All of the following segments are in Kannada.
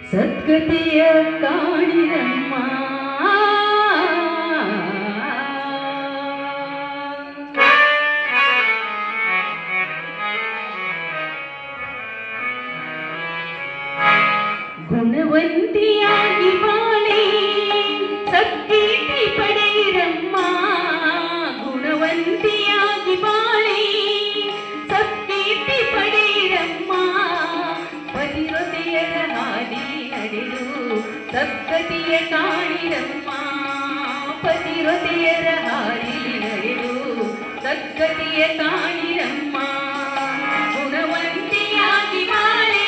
ಸದ್ಗತಿಯ ಕಾಣಿರಮ್ಮ ಗುಣವಂತಿಯಾಗಿ ಬಾಳೆ ಸದ್ಗೀತಿ ಪಡೆಯಿರಮ್ಮ ಗುಣವಂತಿಯಾಗಿ ಬಾಳೆ ಸದ್ಗೀತಿ ಪಡೆಯಿರಮ್ಮ ಪತಿರತೆಯರ ಹಾದಿ ನಡೆದು ಸದ್ಗತಿಯ ಕಾಣಿರಮ್ಮ ಪತಿರತೆಯರ ಹಾದಿ ನಡೆದು ಸದ್ಗತಿಯ ಕಾಣಿರಮ್ಮ ಗುಣವಂತಿಯಾಗಿ ಬಾಳೆ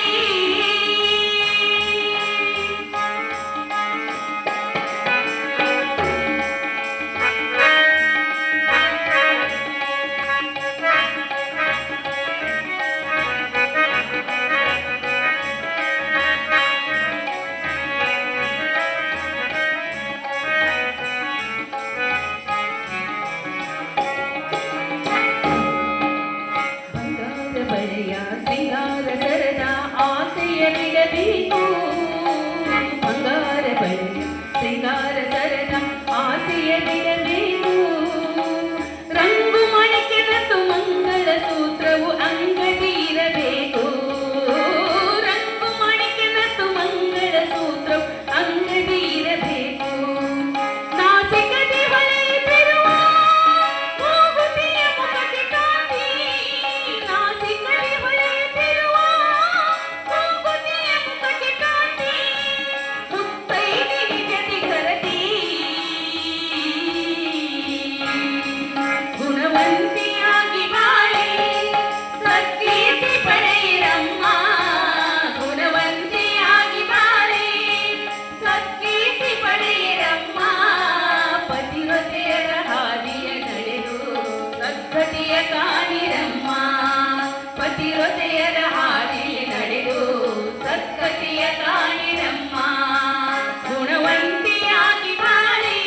ಬಳೆಯ ಸಿಂಗಾರ ಸರದ ಆಸೆಯ ಬಿಡಬೇಕು ಬಂಗಾರ ಬಳೆಯ ಸಿಂಗಾರ ಸರದ ಆಸೆಯ ಬಿಡಬೇಕು ರಂಗು ಮಣಿಕೆನತು ಮಂಗಳ ಸೂತ್ರವು ಅಂಗಡಿ ಇರಬೇಕು ರಂಗು ಮಣಿಕೆನತು ಮಂಗಳ ಸೂತ್ರವು ಅಂಗಡಿ ಇರಬೇಕು ನಾಸಿಕದಿ ಹೊಳೆಯುತ್ತಿರುವ ಮೂಗುತಿಯ ಮುಖಕ್ಕೆ ಕಾಂತಿ ನಾಸಿಕದಿ ಹೊಳೆಯುತ್ತಿರುವ ಮೂಗುತಿಯ ಮುಖಕ್ಕೆ ಕಾಂತಿ ಮುತ್ತೈದಿಗೆ ಜತಿ ಕರತಿ ಗುಣವಂತಿಯಾಗಿ ಬಾಳೆ ಸದ್ಗೀತಿ ಪಡೆಯಿರಮ್ಮ ಗುಣವಂತಿಯಾಗಿ ಬಾಳೆ ಸದ್ಗೀತಿ ಪಡೆಯಿರಮ್ಮ ಪತಿವ್ರತೆಯರ ಹಾದಿಯ ನಡೆದು ಸದ್ಗತಿಯ ಕಾಣಿರಮ್ಮ ಪತಿವ್ರತೆಯರ ಹಾದಿಯ ನಡೆದು ಸದ್ಗತಿಯ ಕಾಣಿರಮ್ಮ ಗುಣವಂತಿಯಾಗಿ ಬಾಳೆ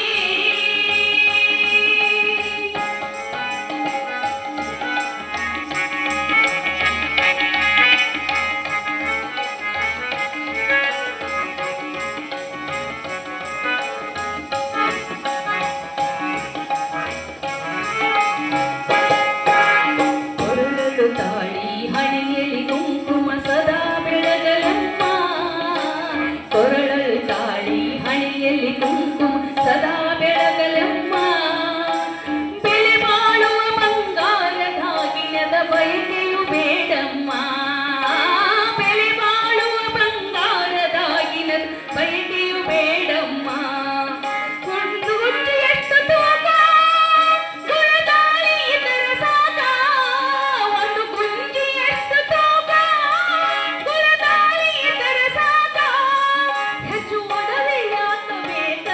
ಕೊರಳಲು ತಾಳಿ ಹಣೆಯಲ್ಲಿ ಕುಂಕುಮ ಸದಾ ಬೆಳಗಲಮ್ಮ ಕೊರಳಲು ತಾಳಿ ಹಣೆಯಲ್ಲಿ ಕುಂಕುಮ ಸದಾ ಬೆಳಗಲಮ್ಮ ಬೆಲೆ ಬಾಳುವ ಬಂಗಾರದಾಗಿನದ ಬಯಕೆಯು ಬೇಡಮ್ಮ ಬೆಲೆ ಬಾಳುವ ಬಂಗಾರದಾಗಿನದ ಬಯಕೆಯು ಬೇಡಮ್ಮ ಗುಂಡು ಗುಂಡು ಎಷ್ಟು ತೂಕ ಗುಣದಾಳಿ ಇದರ ಸಾಕ ಒಂದು ಗುಂಜಿ ಎಷ್ಟು ತೂಕ ಗುಣದಾಳಿ ಇದರ ಸಾಕ ಹೆಚ್ಚು ಒಡವೆ ಯಾಕೆ ಬೇಕ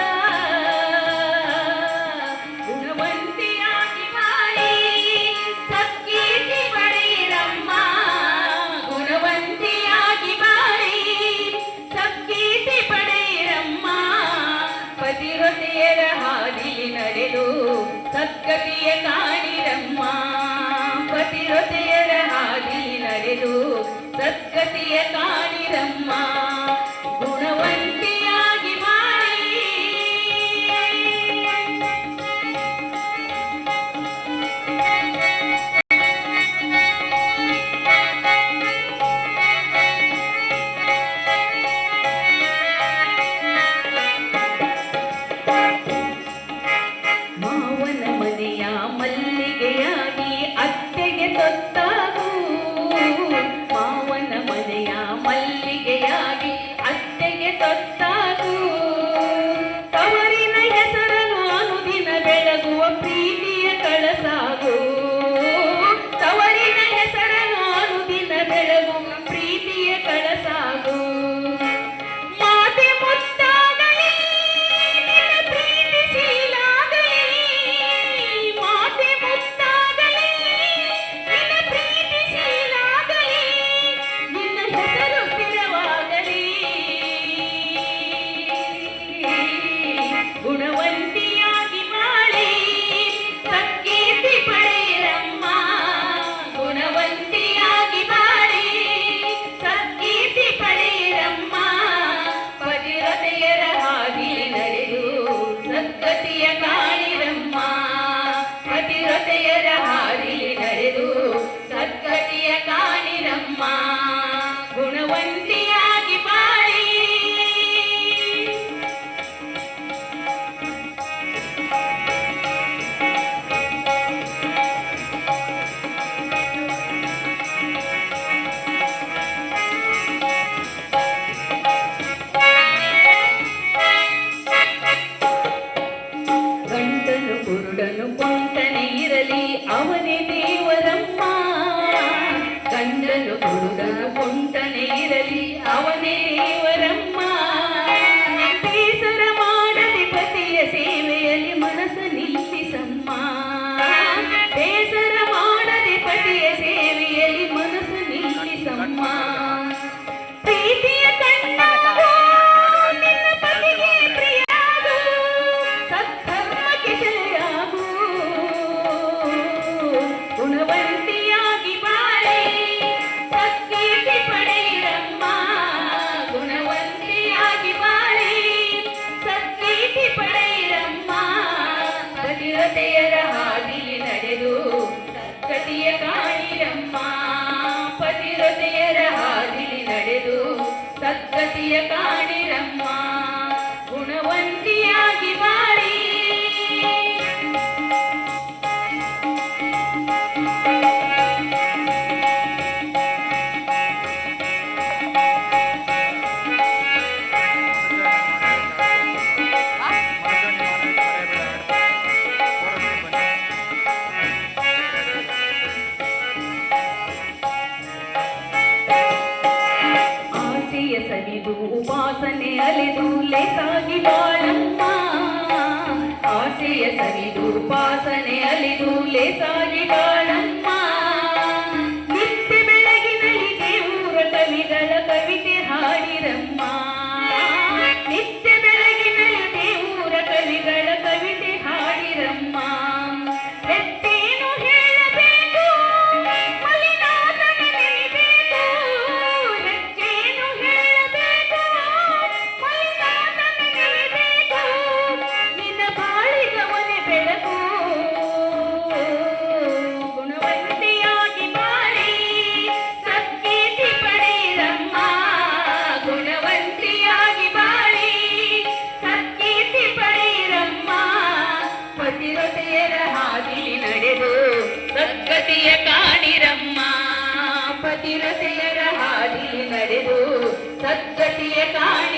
ಗುಣವಂತಿಯಾಗಿ ಬಾಳಿ ಸದ್ಗೀತಿ ಪಡೆಯಿರಮ್ಮ ಗುಣವಂತಿಯಾಗಿ ಬಾಳಿ ಸದ್ಗೀತಿ ಪಡೆಯಿರಮ್ಮ ಪತಿವ್ರತೆಯರ ಹಾದಿ ನಡೆದು ಸದ್ಗತಿಯ ಕಾಣಿರಮ್ಮ ಪತಿವ್ರತೆಯರ ಹಾದಿ ನಡೆದು ಸದ್ಗತಿಯ ಕಾಣಿರಮ್ಮ ಗುಣವಂತಿಯಾಗಿ ಬಾಳಿ ಮಾವನ ಮನೆಯ ಮಲ್ಲಿಗೆಯಾಗಿ ಅತ್ತೆಗೆ ತೊತ್ತಾಗು ಮಾವನ ಮನೆಯ ಮಲ್ಲಿಗೆಯಾಗಿ ಗುಣವಂತಿಯಾಗಿ ಬಾಳಿ. ಗಂಡನು ಕುರುಡನು ಕೊಂಟನೆ ಇರಲಿ ಅವನೇ ದೇವರಮ್ಮ. ಗಂಡನು ಕುರುಡನು ಕೊಂಟನೆ ಇರಲಿ ಅವನೇ ದೇವರಮ್ಮ. ಬೇಸರ ಮಾಡದೆ ಪತಿಯ ಸೇವೆಯಲ್ಲಿ ಮನಸ್ಸು ನಿಲ್ಲಿಸಮ್ಮ. ಬೇಸರ ಮಾಡದೆ ಪತಿಯ ಸೇವೆಯಲ್ಲಿ ಮನಸ್ಸು ನಿಲ್ಲಿಸಮ್ಮ. ಪ್ರೀತಿಯ ಕಣ್ಣಾಗು ನಿನ್ನ ಪತಿಗೆ ಪ್ರಿಯಾಗು, ಸದ್ಧರ್ಮಕ್ಕೆ ಸೆಲೆಯಾಗು. ಗುಣವಂತಿಯಾಗಿ ಬಾಳಿ ಸತ್ಕೀರ್ತಿ ಪಡೆಯಿರಮ್ಮ. ಗುಣವಂತಿಯಾಗಿ ಬಾಳಿ ಸತ್ಕೀರ್ತಿ ಪಡೆಯಿರಮ್ಮ. ಪತಿರತೆಯರ ಹಾದಿಲಿ ನಡೆದು ಸದ್ಗತಿಯ ಕಾಣಿರಮ್ಮ. ಪತಿರತೆಯರ ಹಾದಿಲಿ ನಡೆದು ಸದ್ಗತಿಯ ಕಾಣಿರಮ್ಮ. ಗುಣವಂತಿಯಾಗಿ ಬಾಳಿ. ಆಸೆಯ ಸವಿದು ಉಪಾಸನೆ ಅಲೆದು ಲೇಸಾಗಿ ಬಾಳಮ್ಮ. ಆಸೆಯ ಸವಿದು ಉಪಾಸನೆ ಅಲೆದು ಲೇಸಾಗಿ ಬಾಳಮ್ಮ. ನಿತ್ಯ ಬೆಳಗಿನಲ್ಲಿ ದೇವರ ಕವಿಗಳ ಕವಿತೆ ಹಾಡಿರಮ್ಮ. ನಿತ್ಯ ಬೆಳಗಿನಲ್ಲಿ ದೇವರ ಕವಿಗಳ ಕವಿತೆ ಹಾಡಿರಮ್ಮ. ಎತ್ತೇನು ಹೇಳಬೇಕು ಮಲ್ಲಿನಾಥನ ನೆನೆಬೇಕು. ಹೆಚ್ಚೇನು ಹೇಳಬೇಕು ಮಲ್ಲಿನಾಥನ ನೆನೆಬೇಕು. ನಿನ್ನ ಬಾಳಿಗವನೆ ಬೆಳಕು. ಗುಣವಂತಿಯಾಗಿ ಬಾಳಿ ಸತ್ಕೀರ್ತಿ ಪಡೆಯಿರಮ್ಮ. ಗುಣವಂತಿಯಾಗಿ ಬಾಳಿ ಸತ್ಕೀರ್ತಿ ಪಡೆಯಿರಮ್ಮ. ಪತಿರತೆಯರ ಹಾದಿಲಿ ನಡೆದು ಸದ್ಗತಿಯ ಕಾಣಿರಮ್ಮ. ಪತಿರತೆಯರ ಹಾದಿಲಿ ನಡೆದು ಸದ್ಗತಿಯ ಕಾಣಿ